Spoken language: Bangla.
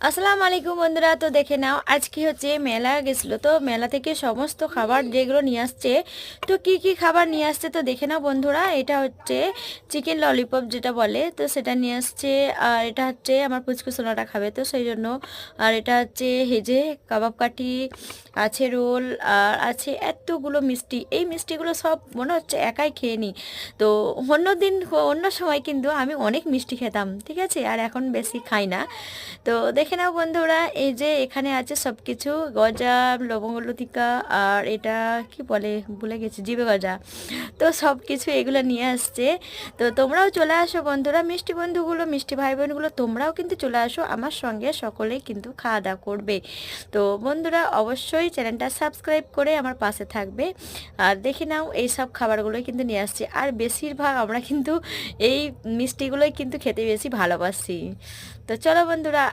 আসসালামু আলাইকুম বন্ধুরা। তো দেখে নাও, আজকে হচ্ছে মেলা গেছিলো, তো মেলা থেকে সমস্ত খাবার যেগুলো নিয়ে আসছে, তো কি কি খাবার নিয়ে আসছে তো দেখে নাও বন্ধুরা। এটা হচ্ছে চিকেন ললিপপ যেটা বলে, তো সেটা নিয়ে আসছে। আর এটা হচ্ছে আমার পুচকু সোনাটা খাবে, তো সেই জন্য। আর এটা হচ্ছে হেজে কাবাব কাঠি, আছে রোল, আর আছে এতগুলো মিষ্টি। এই মিষ্টিগুলো সব মনে হচ্ছে একাই খেয়ে নিই। তো অন্য দিন, অন্য সময় কিন্তু আমি অনেক মিষ্টি খেতাম, ঠিক আছে, আর এখন বেশি খাই না। তো দেখে নাও বন্ধুরা, এই যে এখানে আছে সব কিছু, গজা, লবঙ্গ লতিকা, আর এটা কি বলে ভুলে গেছি, জিবে গজা। তো সব কিছু এগুলো নিয়ে আসছে। তো তোমরাও চলে আসো বন্ধুরা, মিষ্টি বন্ধুগুলো, মিষ্টি ভাই বোনগুলো, তোমরাও কিন্তু চলে আসো আমার সঙ্গে, সকলেই কিন্তু খাওয়া দাওয়া করবে। তো বন্ধুরা অবশ্যই চ্যানেলটা সাবস্ক্রাইব করে আমার পাশে থাকবে। আর দেখে নাও এই সব খাবারগুলোই কিন্তু নিয়ে আসছে, আর বেশিরভাগ আমরা কিন্তু এই মিষ্টিগুলোই কিন্তু খেতে বেশি ভালোবাসি। তো চলো বন্ধুরা।